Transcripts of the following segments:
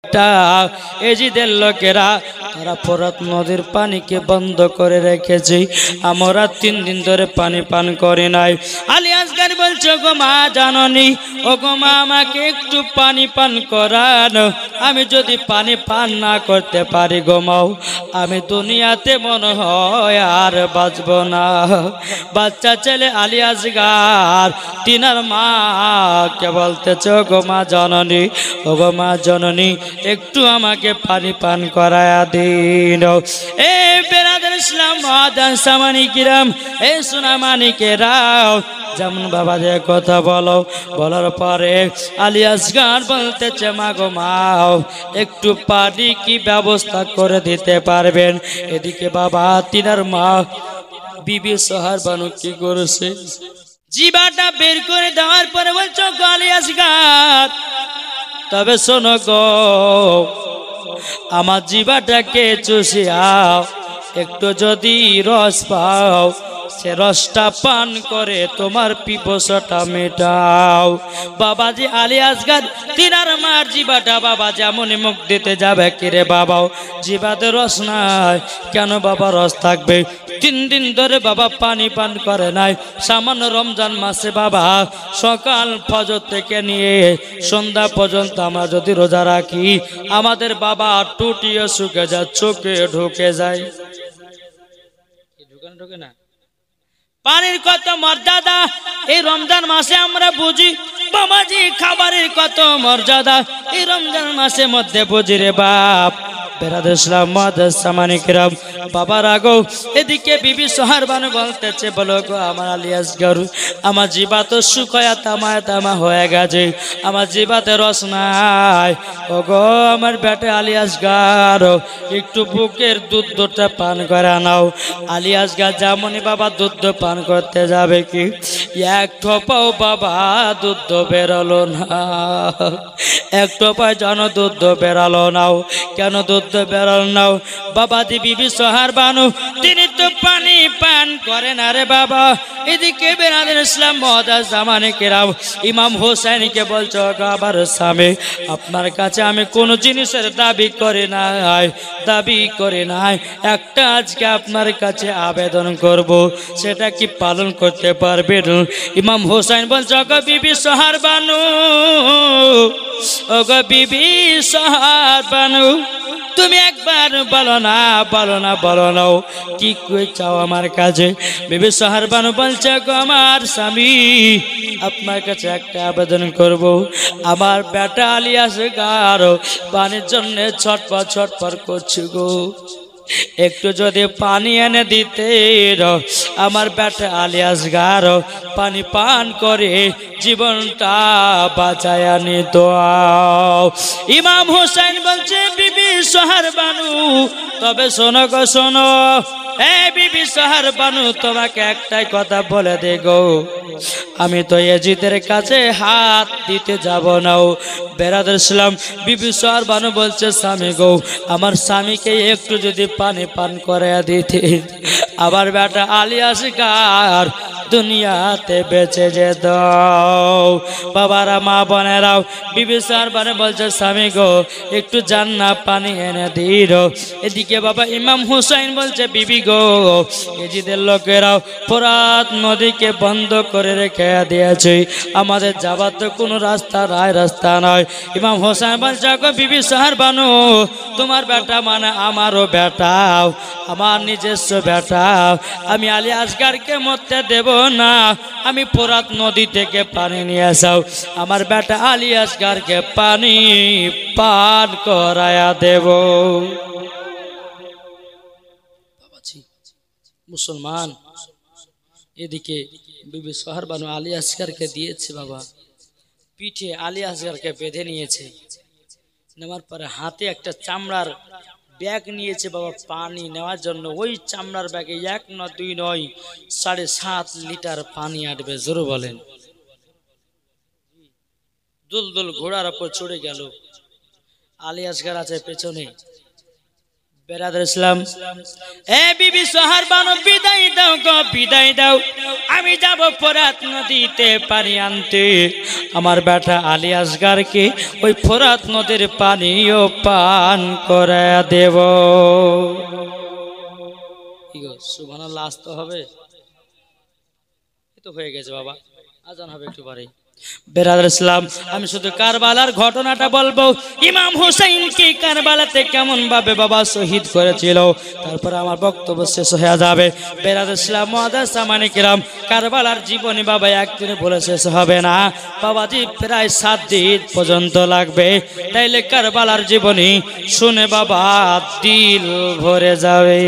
একটা এজিদের লোকেরা তারা ফোরাত নদীর পানিকে বন্ধ করে রেখেছে, আমরা 3 দিন ধরে পানি পান করি নাই। আলী আসগর বলছে গো মা জাননি, ও গো মা আমাকে একটু পানি পান করানো, আমি যদি পানি পান না করতে পারি গো মাও, আমি দুনিয়াতে মনে হয় আর বাঁচব না। বাচ্চা ছেলে আলী আসগর তিনার মা কে বলতেছে ও গো মা জননী, ও গো মা জননী একটু আমাকে পানি পান করায়া দিন। এ বেরাদার ইসলাম মাদান সামানি কিরাম, এ সোনা মানিকেরাও, যেমন বাবা যে কথা বলো, বলার পরে আলী আসগর বলতেছে মা গো মাও একটু পানি কি ব্যবস্থা করে দিতে পারবেন? এদিকে বাবা তিনার মা বিবি সোহার বানু কি করেছে, জিবাটা বের করে দেওয়ার পরে বলছো গো আলী আসগর তবে শোনো গো, আমার জিবাটাকে চুষিয়াও, একটু যদি রস পাও সে রসটা পান করে তোমার পিপাসাটা মেটাও। বাবাজি আলী আসগর তিনার মার জিবাটা বাবা যেমন মুখ দিতে যাবে, কিরে বাবাও জিবাতে রস নাই কেন? বাবা রস থাকবে, 3 দিন ধরে বাবা পানি পান করে নাই। সামান্য রমজান মাসে বাবা সকাল ফজর থেকে নিয়ে সন্ধ্যা পর্যন্ত আমরা যদি রোজা রাখি, আমাদের বাবা টুটিয়ে শুকে যায়, চোখে ঢুকে যায়, ঢুকে না। পানির কত মর্যাদা এই রমজান মাসে আমরা বুঝি, বাবাজি খাবারের কত মর্যাদা এই রমজান মাসের মধ্যে বুঝি রে বাপ। বেরাদার ইসলাম মাদার সামানি কিরাম, বাবার আগো এদিকে বিবি সোহার বানু বলতেছে বলো গো আমার আলী আসগর, আমার জিবা তো শুকায়া তামায় তামা হয়ে গেছে, আমার জিবাতে রস নাই। ও গো আমার বেটা আলী আসগর একটু বুকের দুধটা পান করে নাও। আলী আসগর যেমনই বাবা দুধ পান করতে যাবে, কি এক ঠোপাও বাবা দুধ বেরোলো না, এক টোপায় যেন দুধ বেরালো নাও। কেন দুধ বেরাল নাও? বাবা দি বিবি সোহার বানু তিনি তো পানি পান করে না রে বাবা। এদিকে বেরাদার ইসলাম মহদাস জামানে কেরাম ইমাম হোসেনকে বলছো আবার স্বামী আপনার কাছে আমি কোন জিনিসের দাবি করে নাই, দাবি করে নাই, একটা আজকে আপনার কাছে আবেদন করব, সেটা কি পালন করতে পারবেন? ইমাম হোসেন বলছো গো বিবি সোহার বানু, ও গো বিবি সোহার বানু তুমি একবার বলো না, বলো না, বলো না কি কই চাও আমার কাছে? বিবি সোহার বানু বলছে গো আমার স্বামী আপনার কাছে একটা আবেদন করব, আমার বেটা আলী আসগর পানির জন্য ছটফট করছে গো, একটু যদি পানি এনে দিতে আমার বেটা আলী আসগর পানি পান করে জীবনটা বাঁচায় নিত। ইমাম হোসেন বলছে বিবি সোহার বানু তবে শোনো গো শোনো, এ বিবি সোহার বানু তোমাকে একটাই কথা বলে দে গো, আমি তো এজিদের কাছে হাত দিতে যাব না। বেরাদার ইসলাম বিবি সোহার বানু বলছে স্বামী গো আমার স্বামীকে একটু যদি পানি পান করে দিতে আবার বেটা আলী আসগর দুনিয়াতে বেঁচে যেত। বাবারা মা বোনেরাও বিবি সোহার বানু বলছে স্বামী গো একটু জান্নাত পানি এনে দিল। এদিকে বাবা ইমাম হুসাইন বলছে বিবি গো এজিদের লোকেরাও ফোরাত নদীকে বন্ধ করে রেখে দিয়েছে, আমাদের যাবার তো কোনো রাস্তা নাই, রাস্তা নয়। ইমাম হোসেন বলছে গো বিবি সোহার বানু তোমার বেটা মানে আমারও বেটা, আমার নিজস্ব বেটা, আমি আলী আসগরকে মরতে দেব না, আমি ফোরাত নদী থেকে পানি নিয়ে আসাও, আমার বেটা আলী আসগরকে পানি পান করায়া দেব। মুসলমান এদিকে বিবি সোহার বানু আলী আসগরকে দিয়েছে বাবা, পিঠে আলী আসগরকে বেঁধে নিয়েছে, নেওয়ার পরে হাতে একটা চামড়ার ব্যাগ নিয়েছে বাবা পানি নেওয়ার জন্য। ওই চামড়ার ব্যাগে 1 নয় 2 নয় 7.5 লিটার পানি আটবে, জোরে বলেন। দুলদুল ঘোড়ার উপর চড়ে গেল, আলী আসগর আছে পেছনে, বেরাদার ইসলাম, এ বিবি সোহার বানু বিদায় দাও গো, বিদায় দাও। আমি যাব ফোরাত নদীতে পানি আনতে, আমার বেটা আলী আসগারকে ওই ফোরাত নদীর পানিও পান করে দেব। সুবহানাল্লাহ, আসতে হবে, তো হয়ে গেছে বাবা, আজান হবে একটু পরে। বেরাদার ইসলাম, আমি শুধু কারবালার ঘটনাটা বলবো। ইমাম হুসাইনকে কারবালাতে কেমন ভাবে বাবা শহীদ করেছিল, তারপর আমার বক্তব্য শেষ হয়ে যাবে। বেরাদার ইসলাম, মুআজ্জাজ সামানে কিরাম, কারবালার জীবনী বাবা একদিনে বলে শেষ হবে না বাবাজি, প্রায় 7 দিন পর্যন্ত লাগবে। তাইলে কারবালার জীবনী শুনে বাবা দিল ভরে যাবে।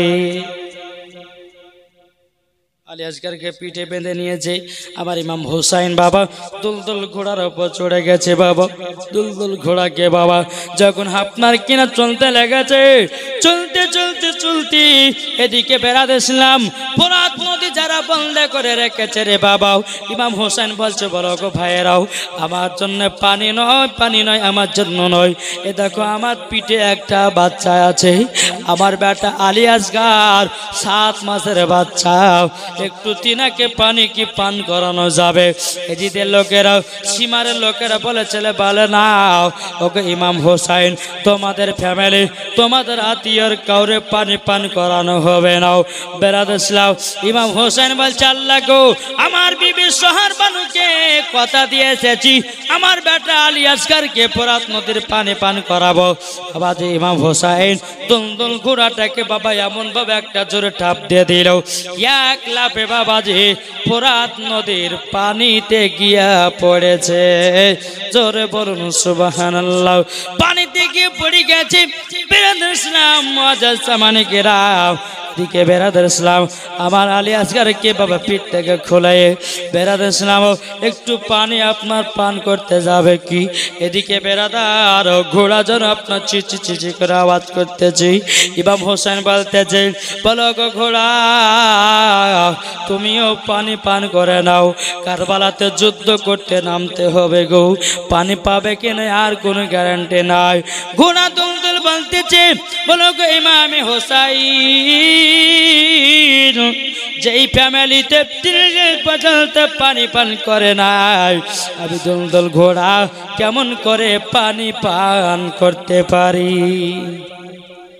আলী আসগারকে পিঠে বেঁধে নিয়েছে আমার ইমাম হুসাইন বাবা, দুলদুল ঘোড়ার উপর চড়ে গেছে বাবা। দুলদুল ঘোড়াকে বাবা যখন আপনার কিনা চলতে লেগেছে, চলতে চলতে চলতে এদিকে বেরাদার ইসলাম, ফোরাত নদী যারা বন্ধ করে রেখেছে রে বাবা, ইমাম হুসাইন বলছে, বলো গো ভাইয়েরাও, আমার জন্য পানি নয়, পানি নয়, আমার জন্য নয়। এ দেখো আমার পিঠে একটা বাচ্চা আছে, আমার বেটা আলী আসগার 7 মাসের বাচ্চা, একটু তিনাকে পানি কি পান করানো যাবে? এদিদের লোকেরা, সীমারের লোকেরা বলেছিল, বলে না ওকে ইমাম হুসাইন, তোমাদের ফ্যামিলি, তোমাদের আত্মীয়র কাউরে পানি পান করানো হবে না। বেরাদার ইসলাম, ইমাম হুসাইন বলছে, আল্লাহ গো, আমার বিবি সোহার বানুকে কথা দিয়ে এসেছি, আমার বেটা আলী আসগারকে ফোরাত নদীর পানি পান করাবো। আবার ইমাম হুসাইন দুলদুল ঘোড়াটাকে বাবা এমন ভাবে একটা জোরে টাপ দিয়ে দিল, এক লাফে বাবাজি ফোরাত নদীর পানিতে গিয়া পড়েছে। জোরে বলুন সুবহানাল্লাহ। পানিতে গিয়ে পড়ে গেছে। বেরাদার ইসলাম, মুআজ্জাজ সামানে কিরাম, দিকে বেরাদার ইসলাম আমার আলী আসগারকে বাবা পিঠ থেকে খোলায়, বেরাদার ইসলাম একটু পানি আপনার পান করতে যাবে কি? এদিকে বেরাদার ঘোড়া যেন আপনার চিচি চিচি করে আওয়াজ করতেছে। ইমাম হোসেন বলতেছে, বলো গো ঘোড়া, তুমিও পানি পান করে নাও, কারবালাতে যুদ্ধ করতে নামতে হবে গো, পানি পাবে কিনা আর কোনো গ্যারান্টি নাই। ঘোড়া দুলদুল বলতেছে, বলো গো ইমাম হোসাইন, যেই ফ্যামিলিতে 30 পর্যন্ত পানি পান করে নাই, আমি দুলদুল ঘোড়া কেমন করে পানি পান করতে পারি?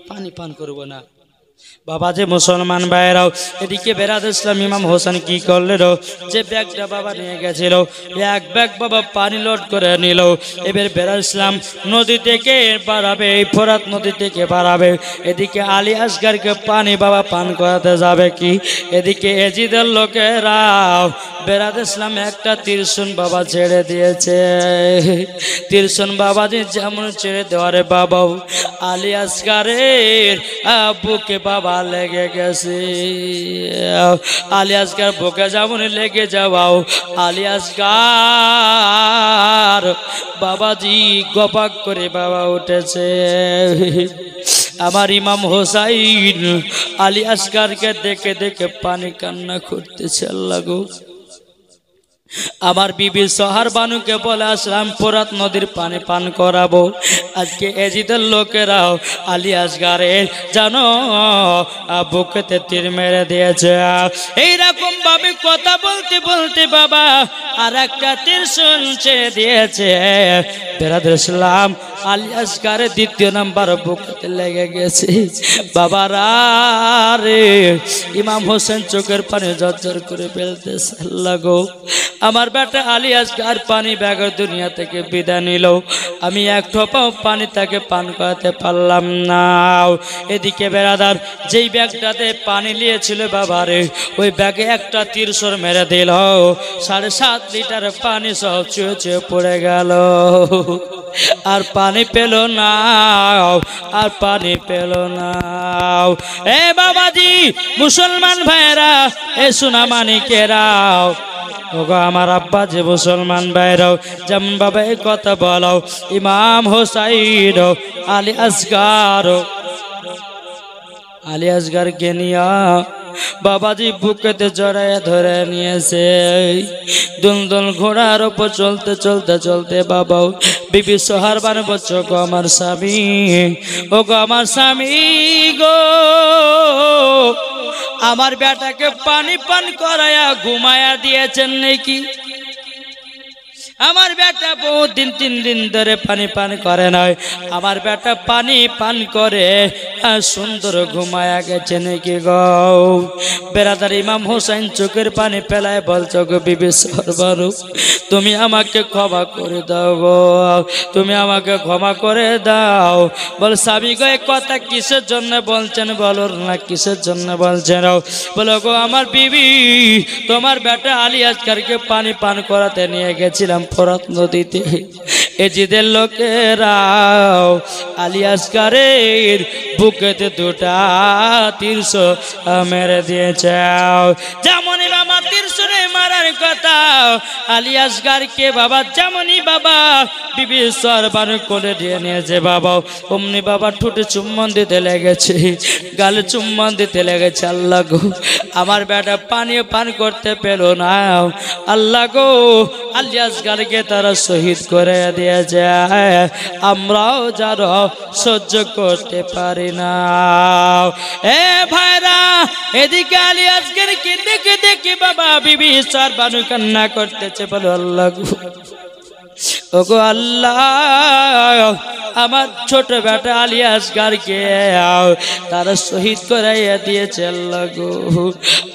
পানি পান করব না বাবা। যে মুসলমান ভাইরাও, এদিকে বেরাদার ইসলাম ইমাম হোসেন কি করলেন, যে ব্যাগটা বাবা নিয়ে গেছিল, এক ব্যাগ বাবা পানি লোড করে নিল। এবার বেরাদার ইসলাম নদী থেকে বাড়াবে, এই ফোরাত নদী থেকে বাড়াবে। এদিকে আলী আসগারকে পানি বাবা পান করাতে যাবে কি? এদিকে এজিদের লোকেরাও বেরাদার ইসলাম একটা ত্রিশূল বাবা ছেড়ে দিয়েছে। ত্রিশূল বাবা যে যেমন ছেড়ে দেওয়ারে বাবাও আলী আসগারের বুকে বাবা লেগে গেছে। আলী আসগার বুকে যেমন লেগে যাওয়াও আলী আসগার বাবাজি গপাক করে বাবা উঠেছে। আমার ইমাম হোসাইন আলী আসগারকে দেখে দেখে পানি কান্না করতেছে। আল্লাহ গো, আমার বিবি সোহার বানুকে বলে আসলাম ফোরাত নদীর পানি পান করাবো। আজকে এজিদের লোকেরাও আলী আসগারের জানো বুকেতে তীর মেরে দিয়েছে। এইরকম ভাবে কথা বলতে বলতে বাবা আর একটা ত্রিশূল ছেড়ে দিয়েছে। বেরাদার ইসলাম আলী আসগারের 2য় নাম্বার বুকেতে লেগে গেছে। বাবারা রে, ইমাম হোসেন চোখের পানি ঝরঝর করে ফেলতেছে। আল্লাহ গো, আমার বেটা আলী আসগার পানি ব্যাগের দুনিয়া থেকে বিদায় নিল, আমি এক ঠোপাও পানি তাকে পান করাতে পারলাম না। এদিকে বেরাদার যেই ব্যাগটাতে পানি নিয়েছিল বাবারে, ওই ব্যাগে একটা ত্রিশূল মেরে দিল। 7.5 লিটার পানি সব চুয়ে চুয়ে পড়ে গেল। আর পানি পেল না, আর পানি পেল না। এ বাবাজি, মুসলমান ভাইরা, এ সোনা মানিকেরাও, ওগো আমার আব্বা যে মুসলমান ভাইরাও, যেমন বাবা এই কথা বলো, ইমাম হোসাইন আলী আসগার কে নিয়া বাবাজি বুকেতে জড়ায় ধরে নিয়েছে। দুলদুল ঘোড়ার উপর চলতে চলতে চলতে বাবাও বিবি সোহার বানু বলছো গো আমার স্বামী, ও গো আমার স্বামী গো, আমার বেটাকে পানি পান করায়া ঘুমায়া দিয়েছেন নাকি? আমার বেটা বহুত দিন 3 দিন ধরে পানি পান করে নয়, আমার বেটা পানি পান করে সুন্দর ঘুমায়া গেছে নাকি গো? বেরাদার ইমাম হোসেন চোখের পানি ফেলায় বলছো গো বিবি সরবারু, তুমি আমাকে ক্ষমা করে দাও গো, তুমি আমাকে ক্ষমা করে দাও। বল স্বামী গো এই কথা কিসের জন্য বলছেন বলো না, কিসের জন্য বলছেন? বলো গো আমার বিবি, তোমার বেটা আলী আসগারকে পানি পান করাতে নিয়ে গেছিলাম ফোরাত নদীতে, এজিদের লোকেরাও আলী আসগারের বুকেতে 2টা তীর্ষ মেরে দিয়েছে। যেমনই বাবা তীর্ষে মারার কথা আলী আসগারকে বাবা, যেমনই বাবা বিবি সরবানু কোলে দিয়ে নিয়েছে বাবা, অমনি বাবা ঠোঁটে চুম্বন দিতে লেগেছে, গালে চুম্বন দিতে লেগেছে। আল্লাহ গো, আমার বেটা পানি পান করতে পেল না, আল্লাহ গো আলী আসগারকে তারা শহীদ করে দিয়েছে, আমরাও যারা সহ্য করতে পারি না। এ ভাইরা, এদিকে আলী আসগারকে দেখে দেখে বাবা বিবি সরবানু কান্না করতেছে। বলো আল্লাহ গো, ওগো আল্লাহ, আমার ছোট বেটা আলী আসগারকে তারা শহীদ করাইয়া দিয়েছে। আল্লাহ গো,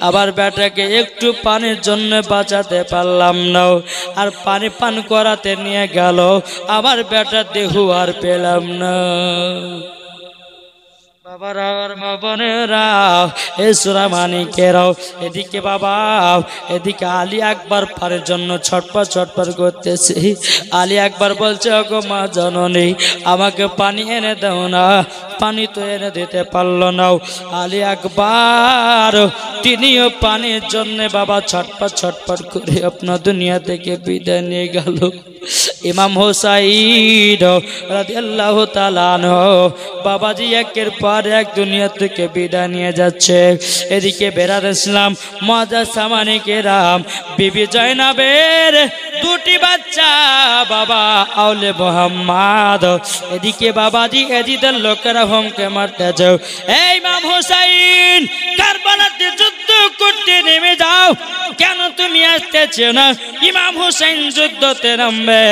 আমার বেটাকে একটু পানির জন্য বাঁচাতে পারলাম না, আর পানি পান করাতে নিয়ে গেল, আমার বেটা দেহ আর পেলাম না। বাবারা আর মা বোনেরা, এ সোনা মানিকেরাও, এদিকে বাবা, এদিকে আলী আকবর পারের জন্য ছটপট ছটপট করতেছে। আলী আকবর বলছে ওগো মা জননী, আমাকে পানি এনে দাও না, পানি তো এনে দিতে পারলো না। আলী আকবর তিনিও পানির জন্য বাবা ছটপট ছটপট করে আপনার দুনিয়া থেকে বিদায় নিয়ে গেল। ইমাম হোসাইন রাদিয়াল্লাহু তাআলা আনহু বাবাজি একের পর এক দুনিয়া থেকে বিদায় নিয়ে যাচ্ছে। এদিকে বেরাদ ইসলাম মজা সামানিকেরাম, বিবি জয়নাবের 2টি বাচ্চা বাবা আউলে মোহাম্মদ, এদিকে বাবাজি এজিদের লোকেরা হোমকে মারতে যাও। এই ইমাম হোসাইন, কারবালাতে যুদ্ধ করতে নেমে যাও, কেন তুমি আসতেছো না? ইমাম হোসেন যুদ্ধতে নামবে।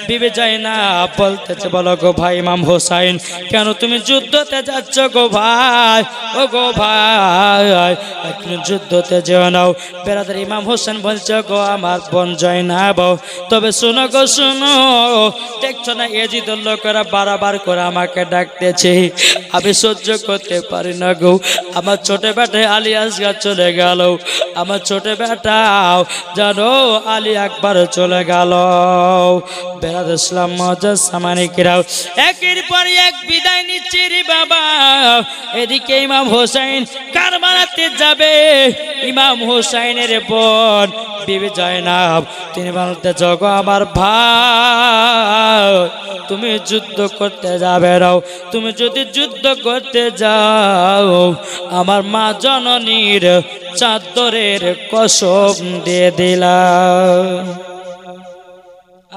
বিবি জয়নাব বলতেছে, বলো গো ভাই ইমাম হোসেন, কেন তুমি যুদ্ধতে যাচ্ছ গো ভাই? ও গো ভাই, এখন যুদ্ধতে যেও নাও। বেরাদার ইমাম হোসেন বলছে গো আমার বোন জয়নাব, তবে শোনো গো শোনো, দেখছো না এজিদের লোকেরা বারবার করে আমাকে ডাকতেছে, আমি সহ্য করতে পারি না গো। আমার ছোট বেটা আলী আসগার চলে গেল, আমার ছোট বেটাও জানো আলী আকবর চলে গেল। বেরাদ ইসলাম মজা সামানিকেরাও একের পর এক বিদায় নিচ্ছে রে বাবা। এদিকে ইমাম হোসেন কারবালাতে যাবে। ইমাম হোসেনের বোন বিবি জয়নাব তিনি বলতে জগো আমার ভাই, তুমি যুদ্ধ করতে যাবে নাও, তুমি যদি যুদ্ধ করতে যাও আমার মা জননীর চাদরের কসম দিয়ে দিলাম।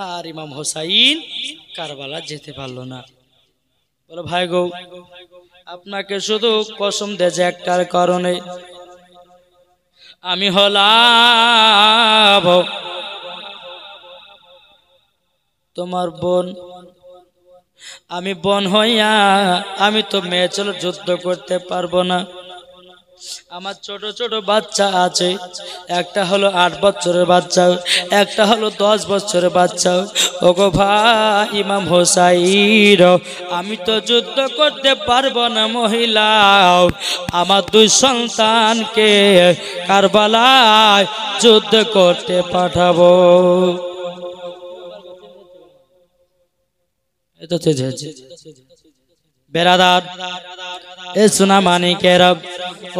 আর ইমাম হোসাইন কারবালা যেতে পারলো না। বলো ভাই গো, আপনাকে শুধু কসম দিয়েছে একটার কারণে, আমি হলাম তোমার বোন, আমি বোন হইয়া আমি তো মেয়ে চলো যুদ্ধ করতে পারবো না। আমার ছোট ছোট বাচ্চা আছে, একটা হলো 8 বছরের বাচ্চা, একটা হলো 10 বছরের বাচ্চা। ওগো ভাই ইমাম হোসাইন, আমি তো যুদ্ধ করতে পারবো না মহিলা, আমার 2 সন্তানকে কারবালায় যুদ্ধ করতে পাঠাবো। এটা তো বেরাদার এ সোনা মানিকেরা,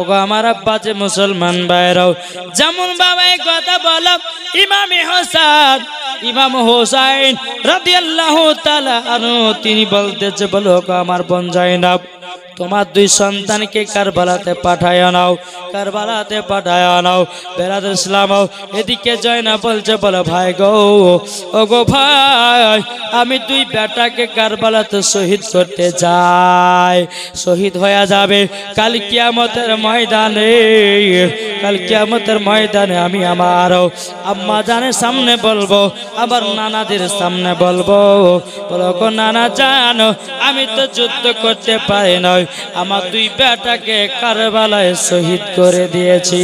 ওগো আমার আব্বা যে মুসলমান ভাইরাও, যেমন বাবা এই কথা বলো ইমাম হোসাইন রাদিয়াল্লাহু তাআলা আনহু তিনি বলতেছে, বলো আমার বোন জয়নাব তোমার দুই সন্তানকে কারবালাতে পাঠায় নাও, কারবালাতে পাঠায় নাও। বেরাদুল ইসলাম এদিকে জয়না বলছে, বলে ভাই গো, ও গো ভাই, আমি দুই বেটাকে কারবালাতে শহীদ করতে যাই, শহীদ হয়ে যাবে কাল কিয়ামতের ময়দানে। কাল কিয়ামতের ময়দানে আমি আমার আম্মা জানের সামনে বলবো, আবার নানাদের সামনে বলবো, বলো গো নানা জানো, আমি তো যুদ্ধ করতে পারি নয়, আমার দুই বেটাকে কারবালায় শহীদ করে দিয়েছি।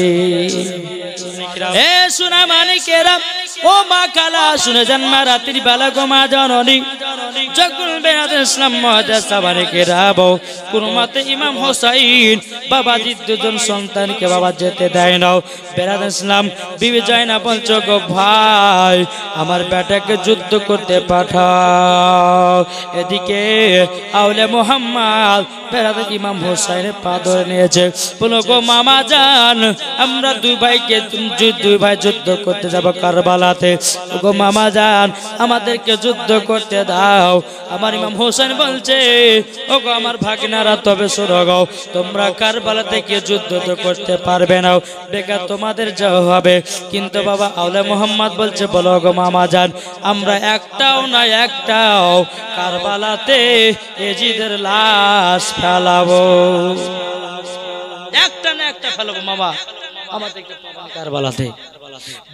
এ সোনা মানিকেরা, ও মা কালা, শুনে যান মা, রাত্রি বেলা গো মা জননী, যখন বেরাদুল ইসলাম মহাদাসা মানিকেরা কোন মতে ইমাম হোসাইন বাবাজি দুজন সন্তানকে বাবা যেতে দেয় না। বেরাদুল ইসলাম বিবি জয়না বলছো, গো ভাই, আমার বেটাকে যুদ্ধ করতে পাঠাও। এদিকে আউলে মোহাম্মদ বেরাদুল ইমাম হোসাইনের পা ধরে নিয়েছে, বলো গো মামা জান, আমরা দুই ভাইকে দুই ভাই যুদ্ধ করতে যাব কারবালাতে, গো মামা জান আমাদেরকে যুদ্ধ করতে দাও। আমার ইমাম হোসেন বলছে, ও গো আমার ভাগিনারা, তবে শোনো গো, তোমরা কারবালাতে গিয়ে যুদ্ধ তো করতে পারবে না, বেকার তোমাদের যাওয়া হবে। কিন্তু বাবা আউলে মোহাম্মদ বলছে, বলো গো মামা জান, আমরা একটাও না একটাও কারবালাতে এজিদের লাশ ফেলাবো, একটা না একটা ফেলাবো মামা, আমাদেরকে কারবালাতে।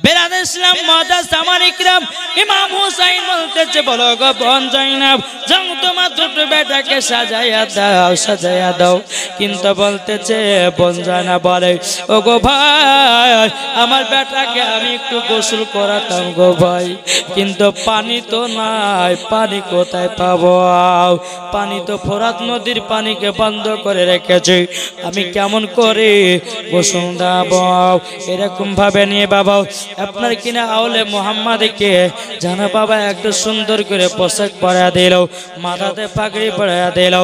বেরাদুল ইসলাম মহাদাসা মানিকরাম ইমাম হুসাইন বলতেছে, বলো গো বোন জয়নাব, যাও তোমার দুটো বেটাকে সাজাইয়া দাও, সাজাইয়া দাও। কিন্তু বলতেছে বোন জয়নাব বলে, ও গো ভাই, আমার বেটাকে আমি একটু গোসল করাতাম গো ভাই, কিন্তু পানি তো নাই, পানি কোথায় পাবো? পানি তো ফোরাত নদীর পানিকে বন্ধ করে রেখেছে, আমি কেমন করে গোসল দেব? এরকম ভাবে নিয়ে বাবা আপনার কিনা আউলে মোহাম্মদকে জানো বাবা একটু সুন্দর করে পোশাক পরা দিল, মাথাতে পাগড়ি পরা দিল,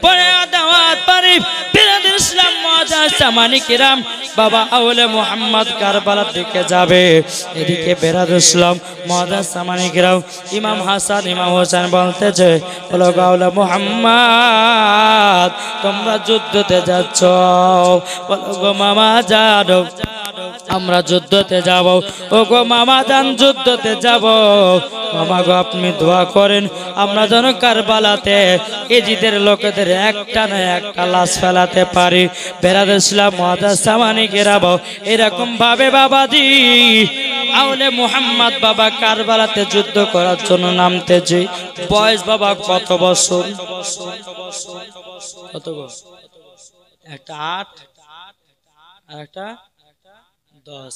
পরা দেওয়ার পরে বেরাদুল ইসলাম মহাদাসা মানিকেরাম বাবা আউলে মোহাম্মদ কারবালার দিকে যাবে। এদিকে বেরাদুল ইসলাম মহাদাসা মানিকেরাম ইমাম হাসান ইমাম হোসেন বলতেছে, বলো আউলে মোহাম্মদ, তোমরা যুদ্ধতে যাচ্ছ, বলো গো মামা জানো আমরা যুদ্ধতে যাব, ও গো মামা জান যুদ্ধতে যাব, মামা গো আপনি দোয়া করেন আমরা যেন কারবালাতে এজিদের লোকেদের একটা না একটা লাশ ফেলাতে পারি। বেরাদুল ইসলাম মহাদাসা মানিকেরা এরকম ভাবে বাবাজি আউলে মোহাম্মদ বাবা কারবালাতে যুদ্ধ করার জন্য নামতেছে। বয়স বাবা কত বছর? কত বছর? একটা 8 আর একটা 10।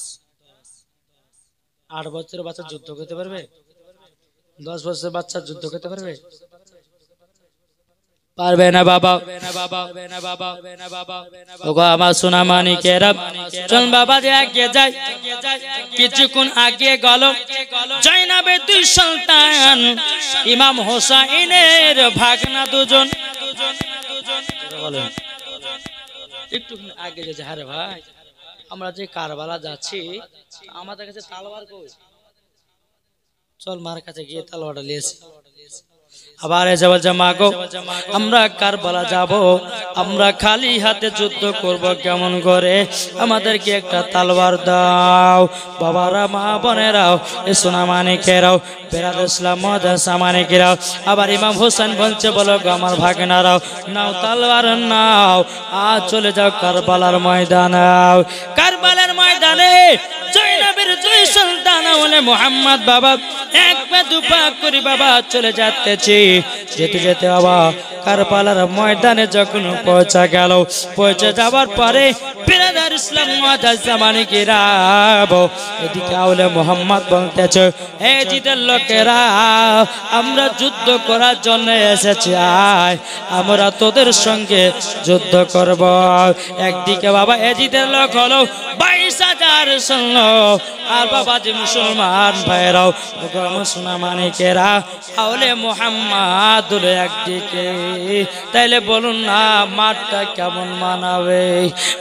8 বছরের বাচ্চা যুদ্ধ করতে পারবে? 10 বছরের বাচ্চা যুদ্ধ করতে পারবে? পারবে না বাবা। ওগো আমার সোনা মানিকেরা, চল বাবা যে আগে যাই। কিছুক্ষণ আগে গেল জয়নাবের দুই সন্তান ইমাম হোসাইনের ভাগনা দুজন। একটু আগে যে হারে ভাই, আমরা যে কারবালা যাচ্ছি আমাদের কাছে তালওয়ার কই? চল মার কাছে গিয়ে তালওয়ারটা নিয়েছি। আবার এসে বলছে, মা গো আমরা কারবালা যাব, আমরা খালি হাতে যুদ্ধ করব কেমন করে, আমাদেরকে একটা তালওয়ার দাও। বাবারা মা বোনেরাও এ সোনা মানিকেরাও বেরাদুল ইসলাম মহাদাসা মানিকেরাও আবার ইমাম হোসেন বলছে, বলো গো আমার ভাগনারাও নাও তালওয়ার নাও, আজ চলে যাও কারবালার ময়দানে। কারবালার ময়দানে জয়নাবের দুই সন্তান আউলে মোহাম্মদ বাবা এক পা দুপা করে বাবা চলে যাচ্ছে। যেতে যেতে বাবা কারবালার ময়দানে যখন পৌঁছা গেল, পৌঁছে যাওয়ার পরে বেরাদুল ইসলাম মহাদাসা মানিকেরা এদিকে আউলে মোহাম্মদ বলতেছে, এই জিদের লোকেরা আমরা যুদ্ধ করার জন্য এসেছি, আয় আমরা তোদের সঙ্গে যুদ্ধ করব। একদিকে বাবা এজিদের লোক হলো 22,000 সৈন্য, আর বাবা যে মুসলমান ভাইরাও সোনা মানিকেরা আউলে মোহাম্মদ একদিকে। তাইলে বলুন না মাঠটা কেমন মানাবে?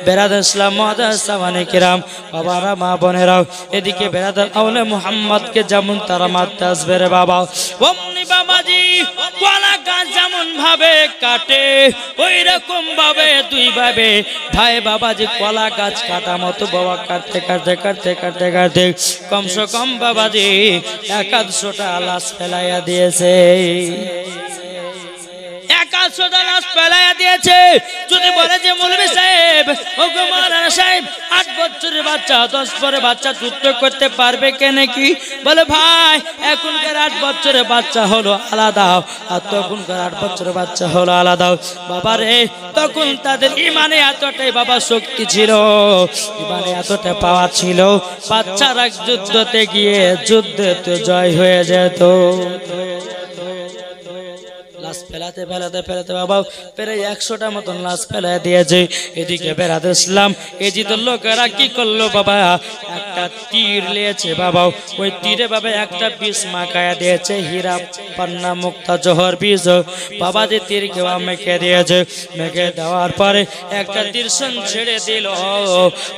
বেরাদুল ইসলাম মহাদাসা মানিকেরাম বাবারা মা বোনেরাও এদিকে বেরাদুল আউলে মোহাম্মদকে যেমন তারা মারতে আসবে রে বাবা, অমনি বাবাজি কলা গাছ যেমন ভাবে কাটে ওই রকম ভাবে দুই ভাবে ভাই বাবাজি কলা গাছ কাটা মতো বাবা কাটতে কাটতে কাটতে কাটতে কাটতে কমসে কম বাবাজি 100টা লাশ ফেলাইয়া দিয়েছে। 100টা লাশ ফেলাইয়া দিয়েছে। যদি বলে যে মৌলভী সাহেব ও গো মাওলানা সাহেব 8 বছরের বাচ্চা 10 পরে বাচ্চা যুদ্ধ করতে পারবে কেন কি? বলে ভাই এখনকার 8 বছরের বাচ্চা হলো আলাদা আর তখনকার 8 বছরের বাচ্চা হলো আলাদা। বাবা রে তখন তাদের ইমানে এতটাই বাবা শক্তি ছিল, ইমানে এতটা পাওয়ার ছিল, বাচ্চারা যুদ্ধতে গিয়ে যুদ্ধে তো জয় হয়ে যেত। লাশ ফেলাতে ফেলাতে ফেলাতে বাবা প্রায় 100টা মতন লাশ ফেলাই দিয়েছে। এদিকে বেরাদ ইসলাম এজিদের লোকেরা কি করলো বাবা, একটা তীর নিয়েছে বাবা, ওই তীরে বাবা একটা বিষ মাখায়া দিয়েছে, হীরা পান্না মুক্তা জহর বিষ বাবা যে তীর কেবা মেখে দিয়েছে। মেখে দেওয়ার পরে একটা তীরশন ছেড়ে দিল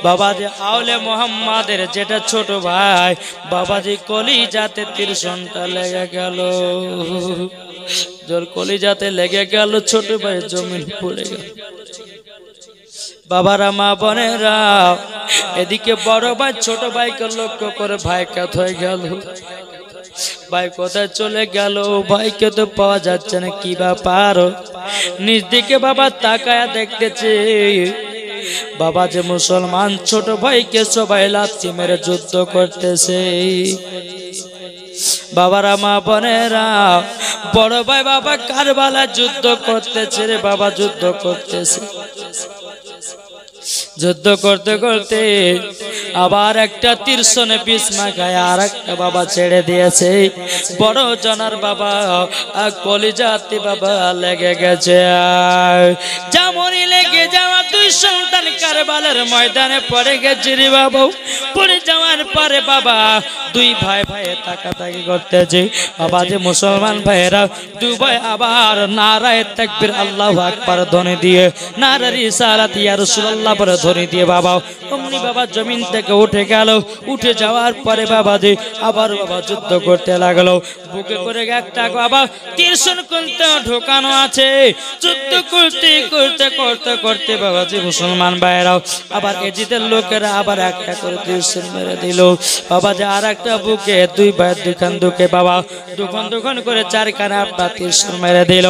বাবা যে আউলে মোহাম্মদের যেটা ছোট ভাই বাবা যে কলিজাতে তীরশনটা লেগে গেল, জোর কলিজাতে লেগে গেল, ছোট ভাই জমিন পড়ে গেল। বাবারা মা বোনেরা এদিকে বড় ভাই ছোট ভাইকে লক্ষ্য করে ভাই কাত হয়ে গেল, ভাই কোথায় চলে গেল, ভাইকে তো পাওয়া যাচ্ছে না, কি ব্যাপার? নিজ দিকে বাবা তাকায়া দেখতেছে বাবা যে মুসলমান ছোট ভাইকে সবাই লাথি মেরে যুদ্ধ করতেছে। বাবারা মা বোনেরা বড় ভাই বাবা কারবালা যুদ্ধ করতেছে রে বাবা, যুদ্ধ করতেছে। যুদ্ধ করতে করতে আবার একটা তীরশনে বিষ মাখায় আর একটা বাবা ছেড়ে দিয়েছে। বড় জনার বাবা কলিজাতে বাবা লেগে গেছে। যেমনই লেগে যাওয়া 2 সন্তান কারবালার ময়দানে পড়ে গেছে রে বাবা। পড়ে যাওয়ার পরে বাবা 2 ভাই ভাইয়ে তাকাতাকি করতেছে। বাবা যে মুসলমান ভাইয়েরা 2 ভাই আবার নারায়ে তাকবীর আল্লাহু আকবার ধ্বনি দিয়ে নারা রিসালাত ইয়া রাসূলুল্লাহ বলে ধ্বনি দিয়ে বাবা অমনি বাবা জমিন থেকে উঠে গেল। উঠে যাওয়ার পরে বাবা যে আবার বাবা যুদ্ধ করতে লাগলো। বুকে করে একটা বাবা তীরশন কোনটা ঢোকানো আছে। যুদ্ধ করতে করতে করতে করতে বাবা যে মুসলমান ভাইয়েরাও আবার এজিদের লোকেরা আবার একটা করে তীরশন মেরে দিল। বাবা যে আর একটা বুকে 2 ভাই 2 খান দুকে বাবা দুখান করে 4 খানা আপনার তীরশন মেরে দিল।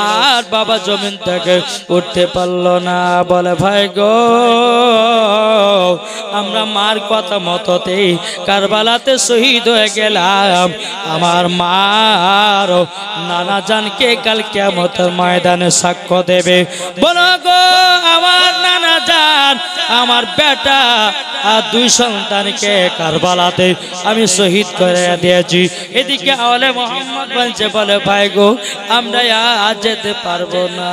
আর বাবা জমিন থেকে উঠতে পারলো না। বলে ভাই গো আমরা মার কথা মততেই কারবালাতে শহীদ হয়ে গেলাম। আমার মার নানা জানকে কাল কিয়ামতের ময়দানে সাক্ষ্য দেবে। বলো গো আমার নানা জান আমার বেটা আর 2 সন্তানকে কারবালাতে আমি শহীদ করে দিয়েছি। এদিকে আওলে মোহাম্মদ বলছে বলে ভাই গো আমরা আজ যেতে পারবো না,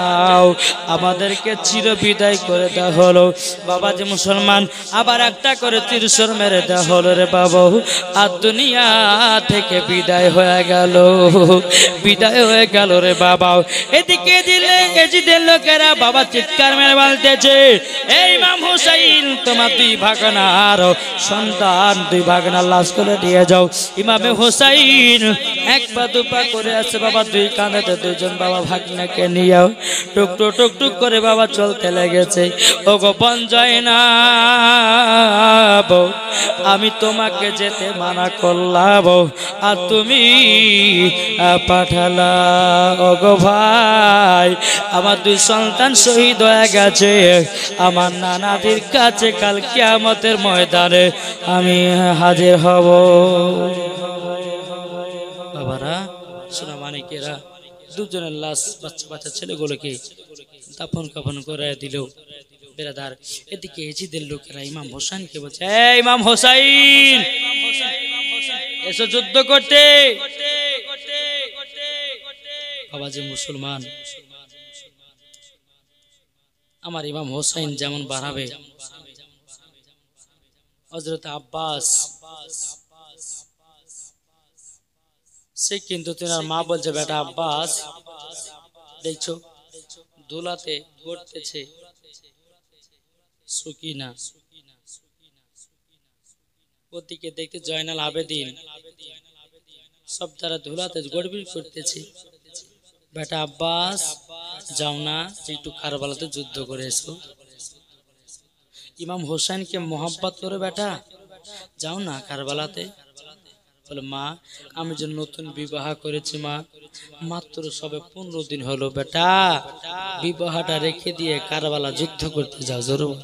আমাদেরকে চির বিদায় করে দেওয়া হলো। বাবা যে মুসলমান আবার একটা করে তীরশন মেরে দেওয়া হলো রে বাবা। আর দুনিয়া থেকে বিদায় হয়ে গেল, বিদায় হয়ে গেল রে বাবা। এদিকে দিলে এজিদের লোকেরা বাবা চিৎকার মেরে বলতেছে এই ইমাম হুসাইন তোমার 2 ভাগনার সন্তান 2 ভাগনার লাশ করে দিয়ে যাও। ইমামে হুসাইন 1 পা 2 পা করে আছে বাবা, 2 কাঁধেতে 2 জন বাবা ভাগনাকে নিয়ে টুকটুক টুকটুক করে বাবা চলতে লেগেছে। ও গো বঞ্জয় না আমি তোমাকে যেতে মানা করলাম আর তুমি পাঠালা। ও গো ভাই আমার 2 সন্তান শহীদ হয়ে গেছে, আমার নানাদের কাছে কাল কিয়ামতের ময়দানে আমি হাজির হব। বাবারা সোনা মানিকেরা 2 জনের লাশ বাচ্চা বাচ্চা ছেলেগুলোকে দাফন কাফন করে দিল বেরাদার। এদিকে এজিদের লোকেরা ইমাম হোসেনকে বলছে এই ইমাম হোসেন এসো যুদ্ধ করতে। বাবা যে মুসলমান আমার ইমাম হোসেন যেমন বাড়াবে হযরত আব্বাস সে কিন্তু তোমার মা বলছে বেটা আব্বাস দেখছো দোলাতে ঘুরতেছে সুকিনা, ওদিকে দেখতে জয়নাল আবেদিন সব তারা ধুলাতে গড়বিড় করতেছে। বেটা আব্বাস যাও না, একটু কারবালাতে যুদ্ধ করে এসো। ইমাম হোসেনকে মোহাব্বত করে, বেটা যাও না কারবালাতে। বলে মা আমি যে নতুন বিবাহ করেছি মা, মাত্র সবে 15 দিন হলো, বেটা বিবাহটা রেখে দিয়ে কারবালা যুদ্ধ করতে যাও জরুর।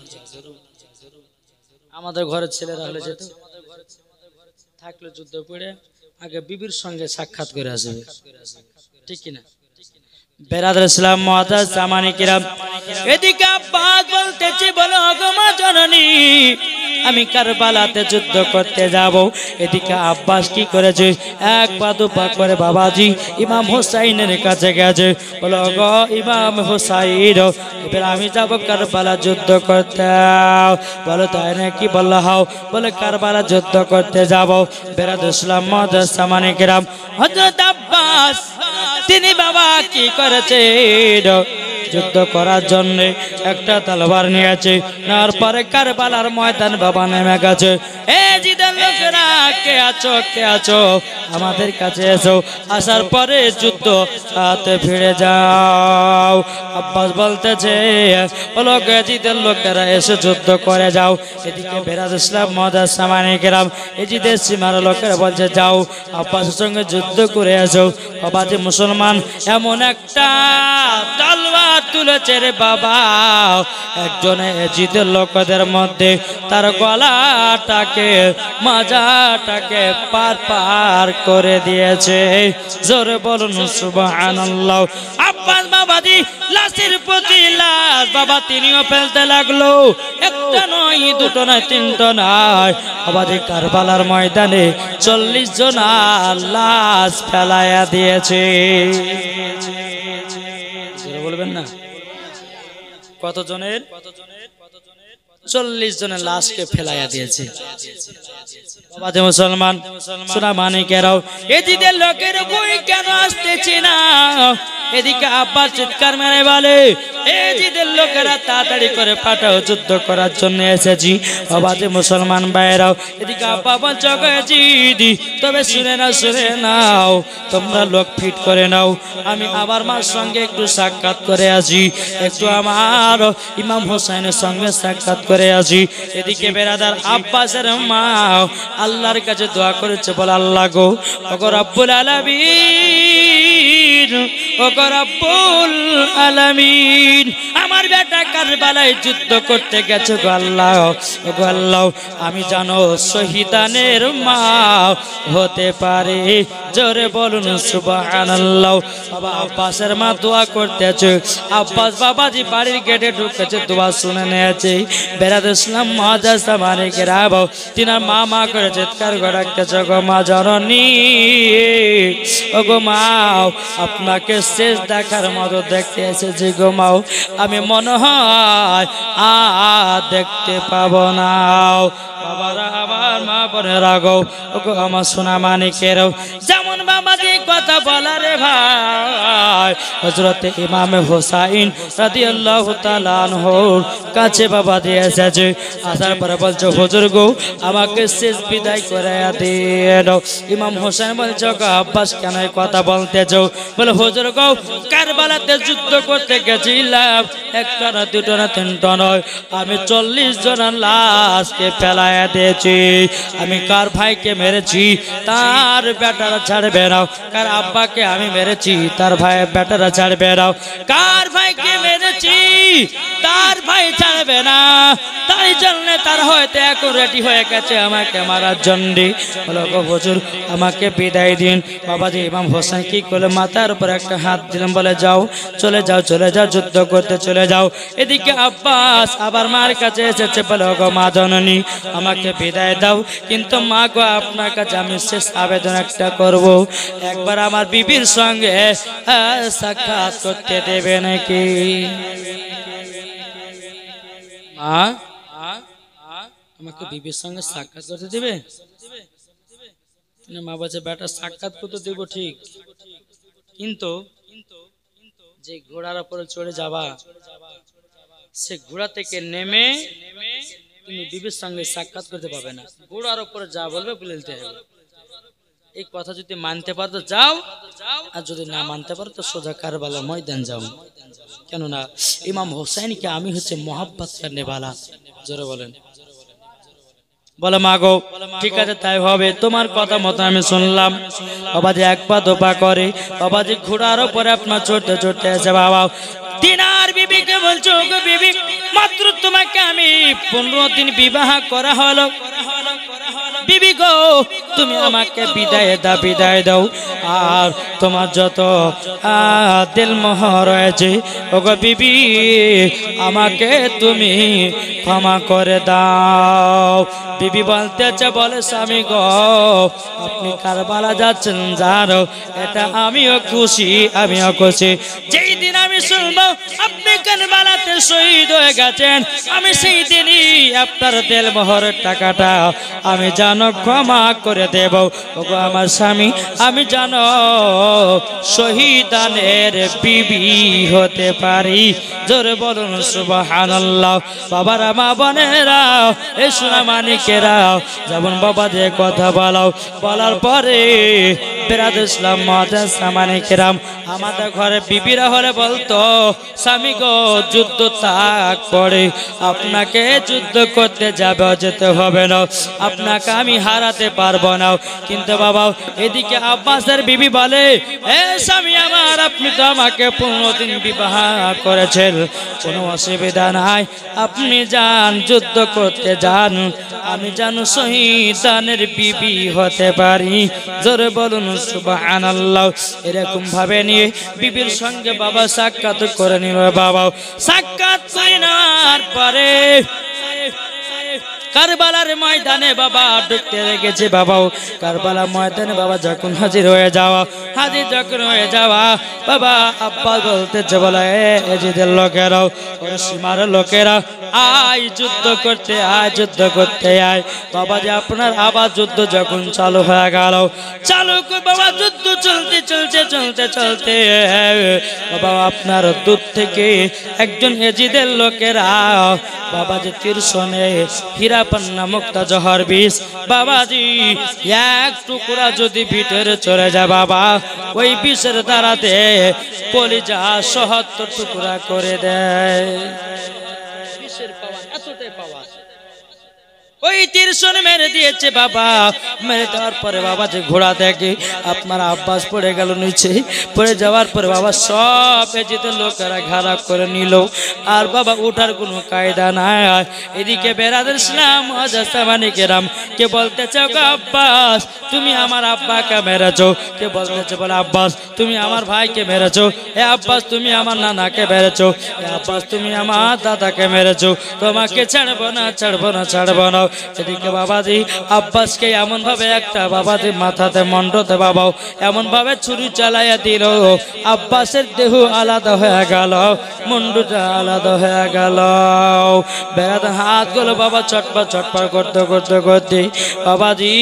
আমাদের ঘরের ছেলেরা হলে যেত, থাকলে যুদ্ধ করে আগে বিবির সঙ্গে সাক্ষাৎ করে আসবে, ঠিক কিনা? বেরাদর ইসলাম মুআজ্জাজ জামানি কিরাম, এদিকে আব্বাস বলতেছি, বলো গো মা জননী আমি কারবালাতে যুদ্ধ করতে যাব। এদিকে আব্বাস কি করেছে, এক পা দু পা করে বাবাজি ইমাম হোসাইনের কাছে গেছে। বলো গো ইমাম হোসাইন, এবার আমি যাব কারবালা যুদ্ধ করতে। বলো তাই নাকি? বললো হাও। বলে কারবালা যুদ্ধ করতে যাব। বেরাদর ইসলাম মুআজ্জাজ জামানি কিরাম, হযরত আব্বাস তিনি বাবা কি করেছে, যুদ্ধ করার জন্য একটা তলোয়ার নিয়েছে। নেওয়ার পরে কারবালার ময়দান বাবা নেমে গেছে। এ জিদের লোকেরা কে আছো, কে আছো, আমাদের কাছে এসো। আসার পরে যুদ্ধ হাতে ফিরে যাও। আব্বাস বলতেছে, বলো জিদের লোকেরা এসে যুদ্ধ করে যাও। এদিকে বেরাদর ইসলাম মুআজ্জাজ জামানি কিরাম, এজিদের সীমার লোকেরা বলছে যাও আব্বাসের সঙ্গে যুদ্ধ করে এসো। বাবাজি মুসলমান এমন একটা তলোয়ার তুলেছে রে বাবা, একজনে এজিদের লোকদের মধ্যে তার গলাটাকে মাজাটাকে পার পার করে দিয়েছে। জোরে বলুন সুবহানাল্লাহ। আব্বাস বাবাজি লাশের প্রতি লাশ বাবা তিনিও ফেলতে লাগলো। একটা নয়, দুটো নয়, তিনটা নয়, বাবাজি কারবালার ময়দানে 40 জন লাশ ফেলাইয়া দিয়েছে। বলবেন না কত জনের? 40 জনের লাশকে ফেলাইয়া দিয়েছে। বাবাজি মুসলমান সোনা মানিকেরাও, এদিকে লোকের বই কেন আসতেছে না? এদিকে আব্বাস চিৎকার মেরে বলে, এজিদের লোকেরা তাড়াতাড়ি করে পাঠাও, যুদ্ধ করার জন্য এসেছি। বাবাজি মুসলমান ভাইরাও, এদিকে আব্বা বলছে জিদি তবে শুনে নাও, শুনে নাও, তোমরা লোক ফিট করে নাও, আমি আবার মার সঙ্গে একটু সাক্ষাৎ করে আসি, একটু আমার ইমাম হোসেনের সঙ্গে সাক্ষাৎ করে আসি। এদিকে বেরাদার আব্বাসের মা আল্লাহর কাছে দোয়া করেছে, বলে আল্লাহ গো, ওগো রব্বুল আলামিন, ওগো রব্বুল আলামিন, আমার বেটা কারবালায় যুদ্ধ করতে গেছে গো আল্লাহ, ওগো আল্লাহ আমি জানো শহীদানের মা হতে পারে। জোরে বলুন সুবহানাল্লাহ। বাবা আব্বাসের মা দোয়া করতেছে। আব্বাস বাবাজি বাড়ির গেটে ঢুকেছে, দোয়া শুনে নিয়েছে। বেরাদর ইসলাম মুআজ্জাজ জামানি কিরাম, তিনার মা মা করে চিৎকার করে ডাকতেছে, গো মা জননী, ওগো মা আপনাকে শেষ দেখার মতো দেখতে এসেছি গো মা, আমি মনে হয় দেখতে পাবো না। বাবারা আমার মা বোনেরা গো, ওগো আমার সোনা মানিকেরাও, যেমন বাবাজি কথা বলা রে ভাই, হযরত ইমাম হোসাইন রাদিয়াল্লাহু তাআলা আনহুর কাছে বাবা দিয়ে এসেছে। আসার পরে বলছো, হুজুর গো আমাকে শেষ বিদায় করে দেন। ইমাম হোসেন বলছো, গো আব্বাস কেন এই কথা বলতেছো? বলে হুজুর গো কারবালাতে যুদ্ধ করতে গেছিলাম, একটা না দুটো না তিনটা নয়, আমি 40 জনের লাশকে ফেলাইয়া দিয়েছি। আমি কার ভাইকে মেরেছি তার বেটারা ছাড়বে না, কার আব্বাকে আমি মেরেছি তার ভাইয়ের বেটারা ছাড়বে না, কার ভাইকে মেরেছি তার ভাই ছাড়বে না, তাই জন্য তার হয়তো এখন রেডি হয়ে গেছে আমাকে মারার জন্য। বলো গো হুজুর আমাকে বিদায় দিন। বাবাজি ইমাম হোসেন কি করলে মাথার উপর একটা হাত দিলাম, বলে যাও, চলে যাও, চলে যাও, যুদ্ধ করতে চলে যাও। এদিকে আব্বাস আবার মার কাছে এসেছে, বলে গো মা জননী আমাকে বিদায় দাও, কিন্তু মা গো আপনার কাছে আমি শেষ আবেদন একটা করব, একবার আমার বিবির সঙ্গে সাক্ষাৎ করতে দেবে নাকি? মা আমাকে বিবির সঙ্গে সাক্ষাৎ করতে দেবে? মা বলছে, বেটা সাক্ষাৎ করতে দেবো ঠিক, কিন্তু যে ঘোড়ার উপরে চড়ে যাবা, সে ঘোড়া থেকে নেমে তুমি বিবির সঙ্গে সাক্ষাৎ করতে পাবে না, ঘোড়ার উপরে যা বলবে বলতে হবে। এই কথা যদি মানতে পারতো যাও, আর যদি না মানতে পারো তো সোজা কারবালা ময়দান যাও। কেননা ইমাম হোসেনকে আমি হচ্ছে মোহাব্বত করনে वाला। জোরে বলেন। বলে মা গো ঠিক আছে তাই হবে, তোমার কথা মতো আমি শুনলাম। বাবাজি এক পা দোপা করে বাবাজি ঘোড়ার উপরে আপনার চড়তে চড়তে আছে। বাবা তিনার বিবিকে বলছো গো বিবি, মাত্র তোমাকে আমি 15 দিন বিবাহ করা হলো, বিবি গো তুমি আমাকে বিদায় দাও, আর তোমার যত দিলমোহর রয়েছে ওগো বিবি আমাকে তুমি ক্ষমা করে দাও। বিবি বলতেছে, বলে স্বামী গো আপনি কারবালা যাচ্ছেন জানো, এটা আমিও খুশি। যেই দিন আমি শুনবো আপনি কারবালাতে শহীদ হয়ে গেছেন, আমি সেই দিনই আপনার দিলমোহরের টাকাটা আমি জানো ক্ষমা করে দেব। ওগো আমার স্বামী আমি জানো শহীদানের বিবি হতে পারি। জোরে বলুন সুবহানাল্লাহ। বাবারা মা বোনেরা এই সোনা মানিকেরা যেমন বাবা যে কথা বলার পরে বেরাদ ইসলাম মুআজ্জাজ মানিকেরাম আমাদের ঘরে বিবিরা হলে বলতো, স্বামী গো যুদ্ধ তাক পড়ে আপনাকে যুদ্ধ করতে যেতে হবে না, আপনাকে আমি হারাতে পারবো না। কিন্তু বাবা এদিকে আব্বাসের বিবি বলে, এ স্বামী আমার আপনি তো আমাকে 15 দিন বিবাহ করেছেন, কোনো অসুবিধা নাই, আপনি যান যুদ্ধ করতে যান, আমি জানো শহীদানের বিবি হতে পারি। জোরে বলুন সুবহানাল্লাহ। এরকম ভাবে নিয়ে বিবির সঙ্গে বাবা সাক্ষাৎ করে নিল। বাবা সাক্ষাৎ করে নেওয়ার পরে কারবালার ময়দানে বাবা ঢুকতে লেগেছে। বাবাও কারবালার ময়দানে বাবা যখন হাজির যখন হয়ে যাওয়া বাবা আব্বা বলতেছে, বলে এজিদের লোকেরাও সীমার লোকেরা আয় যুদ্ধ করতে আয়। বাবা যে আপনার আবার যুদ্ধ যখন চালু হয়ে গেল, বাবা যুদ্ধ চলতে বাবা আপনার দূর থেকে একজন এজিদের লোকেরা বাবা যে তীরশনে হীরা পান্না মুক্তা জহর বিষ বাবাজি এক টুকরা যদি ভিতরে চলে যায় বাবা ওই বিষের দ্বারাতে কলিজা ৭০ টুকরা করে দেয়। বিষের পাওয়া এতটাই পাওয়া, ওই তীরশনে মেরে দিয়েছে বাবা। মেরে দেওয়ার পরে বাবা যে ঘোড়া দেখে আপনার আব্বাস পড়ে গেল নিচে। পড়ে যাওয়ার পরে বাবা সব এজিদের লোকেরা ঘাড়া করে নিল, আর বাবা উঠার কোনো কায়দা নাই। এদিকে বেরাদের ইসলাম মুআজ্জাজ মানিকেরাম কে বলতেছে, আব্বাস তুমি আমার আব্বাকে মেরেছো, কে বলতেছে বলে আব্বাস তুমি আমার ভাইকে মেরেছো, এ আব্বাস তুমি আমার নানাকে মেরেছো, এ আব্বাস তুমি আমার দাদাকে মেরেছো, তোমাকে ছাড়বো না। এদিকে বাবাজি আব্বাসকে এমন ভাবে একটা বাবাজি মাথাতে মন্ডতে বাবাও এমন ভাবে ছুরি চালাইয়া দিল, আব্বাসের দেহ আলাদা হয়ে গেল, মুন্ডুটা আলাদা হয়ে গেল। বেড়াত হাত গুলো বাবা চটপট করতে বাবাজি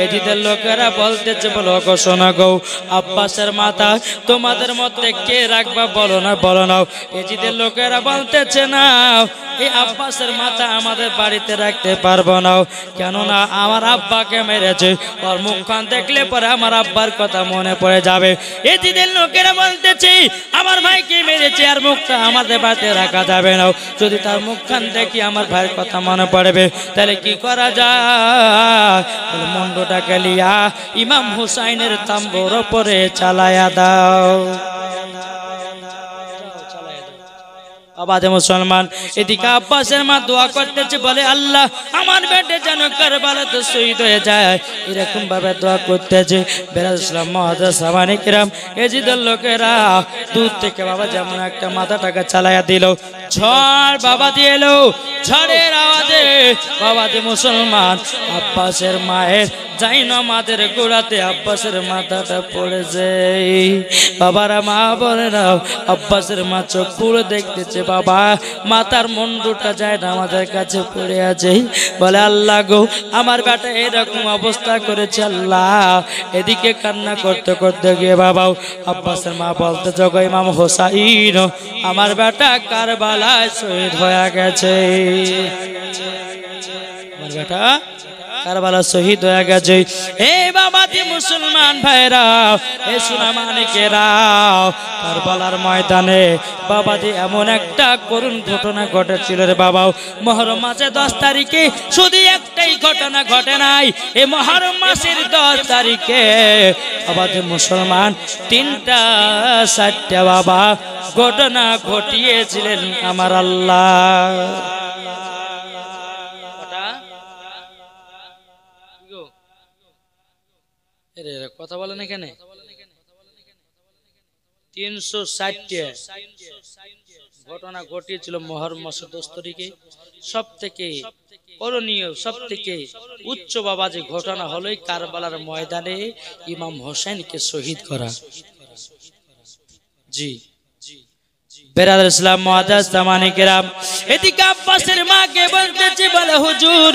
এদিদের লোকেরা বলতেছে, বলো গো শোনা গো আব্বাসের মাথা তোমাদের মধ্যে কে রাখবা বলো না। এদিদের লোকেরা বলতেছে, না এই আব্বাসের মাথা আমাদের বাড়িতে রাখতে পারবো না, কেননা আমার আব্বাকে মেরেছে, ওর মুখখান দেখলে পরে আমার আব্বার কথা মনে পড়ে যাবে। এদিদের লোকেরা বলতেছে আমার ভাইকে মেরেছে আর মুখটা আমাদের বাড়িতে রাখা যাবে না, যদি তার মুখখান দেখি আমার ভাইয়ের কথা মনে পড়বে, তাহলে কি করা যায়? মুন্ডটাকে লিয়া ইমাম হুসাইনের তাম্বুর উপরে চালায়া দাও। আবাদে মুসলমান এদিকে আব্বাসের মা দোয়া করতেছে, বলে আল্লাহ আমার বেটে যেন কারবালাতে শহীদ হয়ে যায়, এরকম ভাবে দোয়া করতেছে। বেরাদ ইসলাম মুআজ্জাজ মানিকেরাম এজিদের লোকেরা দূর থেকে বাবা যেমন একটা মাথাটাকে চালাইয়া দিল, ঝড় বাবা দিয়ে এলো, ঝড়ের আওয়াজে বাবা যে মুসলমান আব্বাসের মায়ের জাইনামাজের গোড়াতে আব্বাসের মাথাটা পড়েছে। বাবারা মা বোনেরা আব্বাসের মা চোখ খুলে দেখতেছে, বাবা মাথার মুন্ডুটা জাইনামাজের কাছে পড়ে আছে। বলে আল্লাহ গো আমার বেটা এরকম অবস্থা করেছে আল্লাহ। এদিকে কান্না করতে গিয়ে বাবাও আব্বাসের মা বলতে গো ইমাম হোসাইন আমার বেটা কারবালায় শহীদ হয়ে গেছে। আমার বেটা কারবালা শহীদ হয়ে গেছে। এই বাবাজি মুসলমান ভাইরা, এই সোনামানিকেরা, কারবালার ময়দানে বাবাজি এমন একটা করুণ ঘটনা ঘটেছিল রে বাবা। মুহররম মাসের 10 তারিখে শুধু একটাই ঘটনা ঘটে নাই, এই মুহররম মাসের 10 তারিখে বাবাজি মুসলমান 3টা 4টা বাবা ঘটনা ঘটিয়েছিলেন আমার আল্লাহ। কথা বলেন এখানে 360টা ঘটনা ঘটিয়েছিল মুহররম মাসের 10 তারিখে। সব থেকে করণীয়, সব থেকে উচ্চ বাবাজি ঘটনা হলো কারবালার ময়দানে ইমাম হোসেনকে শহীদ করা। জি বেরাদার ইসলাম মুআজ্জাজ তামানি কেরাম, এদিকে আব্বাসের মাকে বলতেছে, বলে হুজুর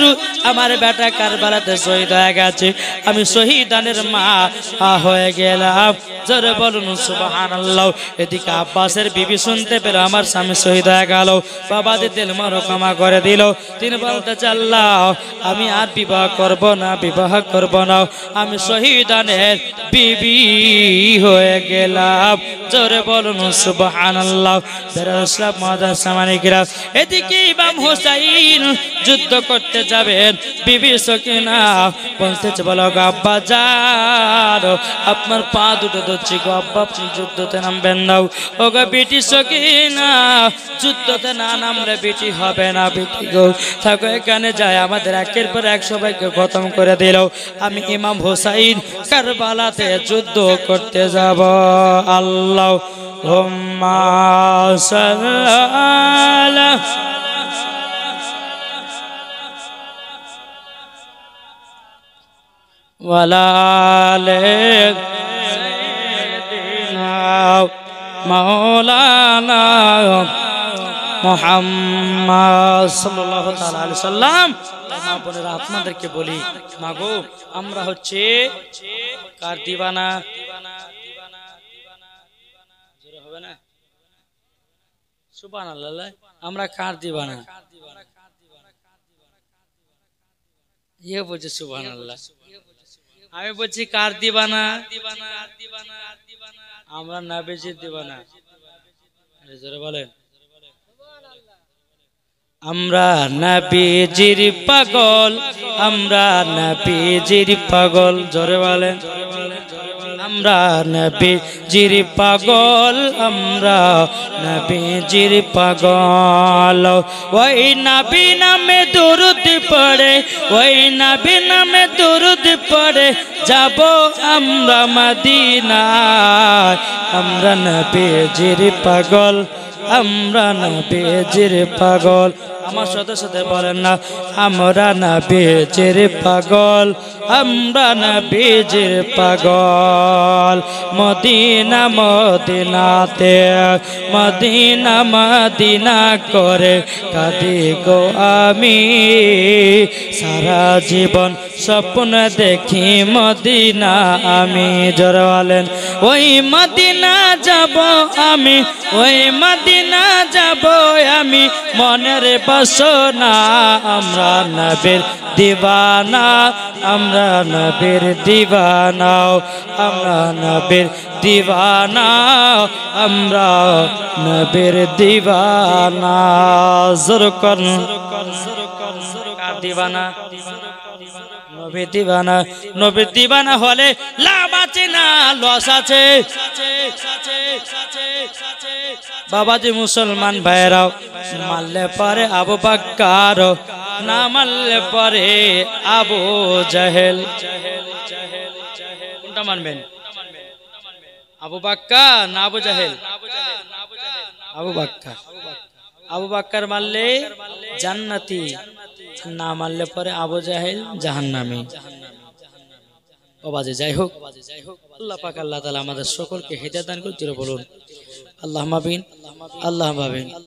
আমার বেটা কারবালাতে শহীদ হয়ে গেছে, আমি শহীদানের মা হয়ে গেলাম, জোরে বলুন সুবহানাল্লাহ। এদিকে আব্বাসের বিবি শুনতে পেল আমার স্বামী শহীদ হয়ে গেল, বাবাজি দিল মারো ক্ষমা করে দিল। তিনি বলতেছে, আল্লাহ আমি আর বিবাহ করব না, বিবাহ করব না, আমি শহীদানের বিবি হয়ে গেলাম, জোরে বলুন সুবহানাল্লাহ। এদিকে ইমাম হোসেন যুদ্ধ করতে যাবেন, বিবি সকিনা বলতেছে, বলো আব্বা যান আপনার পা দুটো ধরছি গো আব্বা, আপনি যুদ্ধতে নামবেন না। ও গো বেটি সকিনা, যুদ্ধতে না নামলে বেটি হবে না, বেটি গো থাকো এখানে যায়। আমাদের একের পর এক সবাইকে খতম করে দিল। আমি ইমাম হোসেন কারবালাতে যুদ্ধ করতে যাব। আল্লাহ মাওলানা মুহাম্মদ সাল্লাল্লাহু তাআলা আলাইহি সাল্লাম। বোনেরা আপনাদেরকে বলি, মাগো আমরা হচ্ছে কার দিবানা? হবে না সুবহানাল্লাহ, আমরা কার দিবানা? ইয়ে বলছে সুবহানাল্লাহ, আমি বলছি কার দিবানা? আমরা নবীজির দিবানা। জোরে বলেন, আমরা নবীজির পাগল, আমরা নবীজির পাগল, জোরে বলেন, আমরা নবীজির পাগল, আমরা নবীজির পাগল। ওই নবী নামে দরুদ পড়ে, ওই নবী নামে দরুদ পড়ে যাব আমরা মদিনায়। আমরা নবীজির পাগল, আমরা নবীজির পাগল। আমার সাথে সাথে বলেন না, আমরা নবীজির পাগল, আমরা নবীজির পাগল। মদিনা মদিনাতে, মদিনা মদিনা করে কাঁদি গো আমি, সারা জীবন স্বপ্ন দেখি মদিনা আমি। জোরে বলেন, ওই মদিনা যাব আমি, ওই মদিনা যাব আমি, মনের বাসনা। আমরা নবীর দিবানা, আমরা নবীর দিবানা, আমরা নবীর দিবানা, আমরা নবীর দিবানা। জোরে করুন, কার দিবানা? নবীর দিবানা। নবীর দিবানা হলে লাভ আছে না লস আছে? বাবাজি মুসলমান ভাইরাও, মারলে পরে আবু বকর, না মারলে পরে আবু জাহেল। কোনটা মানবেন? আবু বকর না আবু জাহেল? আবু বকর। আবু বকর মারলে জান্নাতি, না মারলে পরে আবু জাহেল জাহান্নামী। ও বাজে যাই হোক, আল্লাহ পাক আল্লাহ তাআলা আমাদের সকলকে হিদায়াত দান করুন। বলুন আল্লাহুম্মা আমিন, আল্লাহুম্মা আমিন।